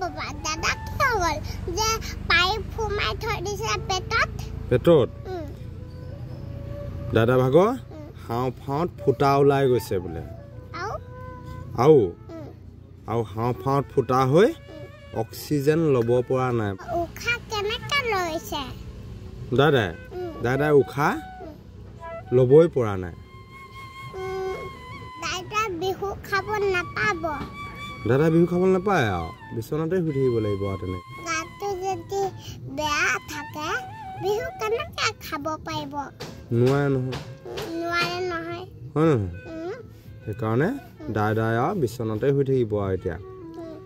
বাবা দাদা কি হ'ল যে পাইপ ফুমাই থৈ দিছে পেটত দাদা ভাগৰ হাও ফাওত ফুটা ওলাই গৈছে বোলে আও হাও ফাওত ফুটা হৈ অক্সিজেন ল'ব পৰা নাই উখা কেনেকে লৈছে দাদা উখা ল'বই পৰা নাই দাদা বিহু খাব নাপাব দাদা বিহু খাব নাপায় আৰু বিছনাতে শুই থাকিব লাগিব তেনে গাটো যদি বেয়া থাকে বিহু কেনেকে খাব পাৰিব নোৱাৰে নহয় হয় সেইকাৰণে দাদাই আৰু বিছনাতে শুই থাকিব আৰু এতিয়া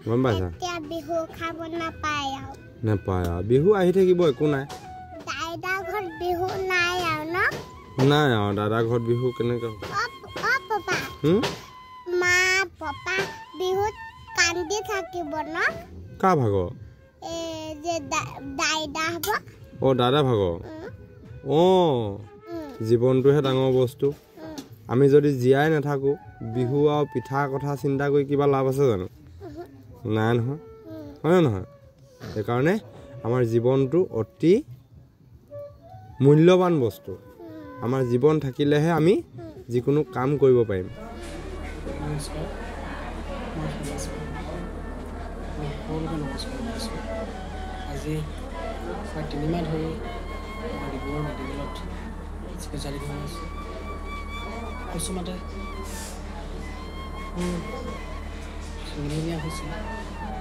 গম পাইছা এতিয়া বিহু খাব নাপায় আৰু বিহু আহি থাকিব একো নাই দাদা ঘৰত বিহু নাই আৰু নাই আৰু দাদা ঘৰত বিহু কেনেকে পাপা মা পাপা বিহুত কান্দি থাকিব কা ভাগৰ যে দাদা হ'ব দাদা ভাগৰ জীৱনটোহে ডাঙৰ বস্তু আমি যদি জীয়াই নাথাকো বিহু আৰু পিঠা কথা চিন্তা কৰি কিবা লাভ আছে জানো নাই নহয় হয় নহয় সেইকাৰণে আমাৰ জীৱনটো অতি মূল্যৱান বস্তু আমাৰ জীৱন থাকিলেহে আমি যিকোনো কাম কৰিব পাৰিম আজি প্ৰায় 3 মাহ ধৰি ডিব্ৰুগড় মেডিকেলত স্পেচিয়েলিটি হৈ আছোঁ কিছুমাতে নিউমনিয়া হৈছিল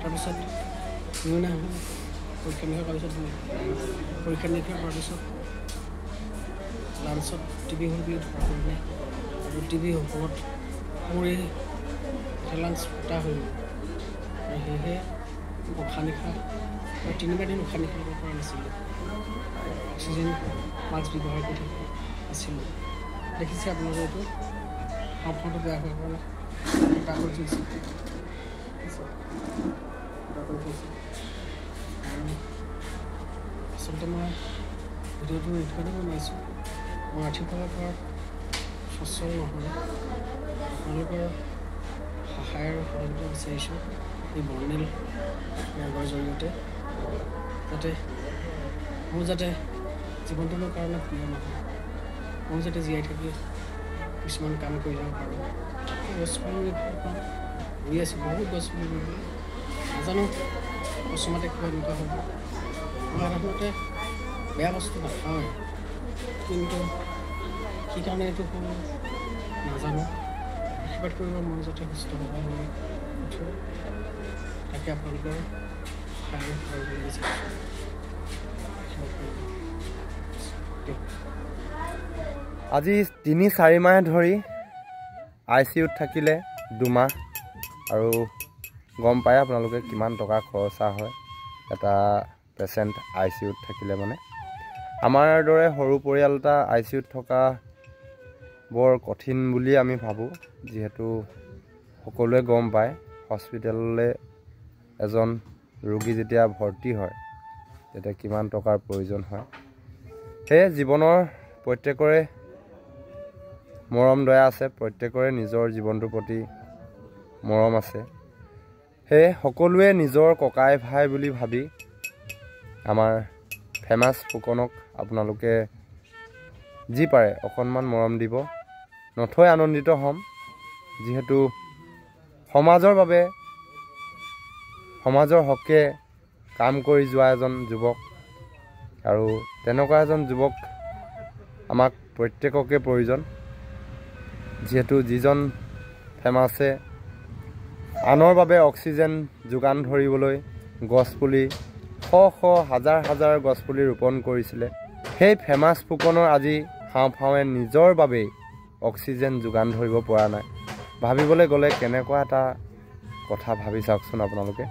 তাৰপিছত নিউমনিয়া হ'ল পৰীক্ষা নিৰীক্ষা কৰাৰ পিছত পৰীক্ষা নিৰীক্ষা কৰাৰ পিছত লাঞ্চত টিবি হ'ল বুলি ধৰা পৰিলে আৰু টিবি ওপৰত মোৰ এই লাঞ্চ ফুটা হৈ গ'ল আৰু সেয়েহে উশাহ নিশাহ মই 3 দিন উশাহ নিশাহ ল'ব পৰা নাছিলোঁ অক্সিজেন মাস্ক ব্যৱহাৰ কৰি থকা আছিলোঁ দেখিছে আপোনালোকে এইটো হাওঁফাওঁটো বেয়া হোৱাৰ কাৰণে ফুটা কৰি থৈছে আচলতে মই ভিডিঅ'টো এইটো কাৰণে বনাইছোঁ মই ৰাতিপুৱাৰ পৰা সচল নহয় আপোনালোকৰ সহায় আৰু সহযোগিতা বিচাৰিছোঁ এই বৰ্ণিল মেগৰ জৰিয়তে যাতে জীৱনটো মোৰ কাৰণে প্ৰিয় নহয় মই যাতে জীয়াই থাকি কিছুমান কাম কৰি যাব পাৰোঁ গছপুলি ৰুই আছোঁ বহুত গছপুলি ৰুই নাজানো অসমতে কিবা এনেকুৱা হ'ব মই সাধাৰণতে বেয়া বস্তু নাখাওঁৱে কিন্তু কি কাৰণে এইটো হ'ল নাজানো আশীৰ্বাদ কৰিব মই যাতে সুস্থ হ'ব মই উঠোঁ তাকে আপোনালোকৰ সহায় কৰিবলৈ বিচাৰিছোঁ আজি 3-4 মাহ ধৰি ICUত থাকিলে 2 মাহ আৰু গম পায় আপোনালোকে কিমান টকা খৰচা হয় এটা পেচেণ্ট ICUত থাকিলে মানে আমাৰ দৰে সৰু পৰিয়াল এটা ICUত থকা বৰ কঠিন বুলি আমি ভাবোঁ যিহেতু সকলোৱে গম পায় হস্পিটেললৈ এজন ৰোগী যেতিয়া ভৰ্তি হয় তেতিয়া কিমান টকাৰ প্ৰয়োজন হয় সেয়ে জীৱনৰ প্ৰত্যেকৰে মৰম দয়া আছে প্ৰত্যেকৰে নিজৰ জীৱনটোৰ প্ৰতি মৰম আছে সেয়ে সকলোৱে নিজৰ ককাই ভাই বুলি ভাবি আমাৰ ফেমাছ ফুকনক আপোনালোকে যি পাৰে অকণমান মৰম দিব নথৈ আনন্দিত হ'ম যিহেতু সমাজৰ বাবে সমাজৰ হকে কাম কৰি যোৱা এজন যুৱক আৰু তেনেকুৱা এজন যুৱক আমাক প্ৰত্যেককে প্ৰয়োজন যিহেতু যিজন ফেমাছে আনৰ বাবে অক্সিজেন যোগান ধৰিবলৈ গছপুলি হাজাৰ গছপুলি ৰোপণ কৰিছিলে সেই ফেমাছ ফুকনৰ আজি হাওঁফাওঁৱে নিজৰ বাবেই অক্সিজেন যোগান ধৰিব পৰা নাই ভাবিবলৈ গ'লে কেনেকুৱা এটা কথা ভাবি চাওকচোন আপোনালোকে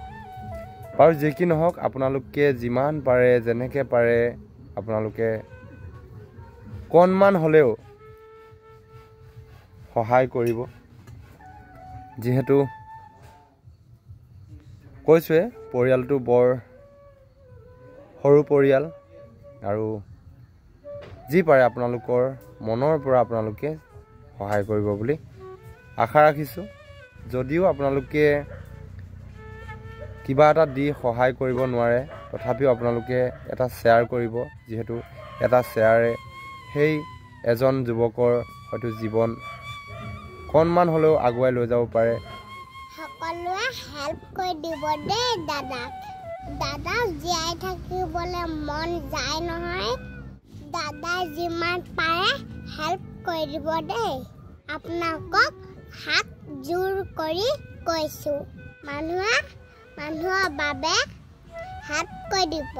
বাৰু যি কি নহওক আপোনালোকে যিমান পাৰে যেনেকৈ পাৰে আপোনালোকে কণমান হ'লেও সহায় কৰিব যিহেতু কৈছোৱে পৰিয়ালটো বৰ সৰু পৰিয়াল আৰু যি পাৰে আপোনালোকৰ মনৰ পৰা আপোনালোকে সহায় কৰিব বুলি আশা ৰাখিছোঁ যদিও আপোনালোকে কিবা এটা দি সহায় কৰিব নোৱাৰে তথাপিও আপোনালোকে এটা শ্বেয়াৰ কৰিব যিহেতু এটা শ্বেয়াৰে সেই এজন যুৱকৰ হয়তো জীৱন অকণমান হ'লেও আগুৱাই লৈ যাব পাৰে সকলোৱে হেল্প কৰি দিব দেই দাদাক দাদা জীয়াই থাকিবলৈ মন যায় নহয় দাদা যিমান পাৰে হেল্প কৰি দিব দেই আপোনালোকক হাত জোৰ কৰি কৈছোঁ মানুহৰ বাবে হেল্প কৰি দিব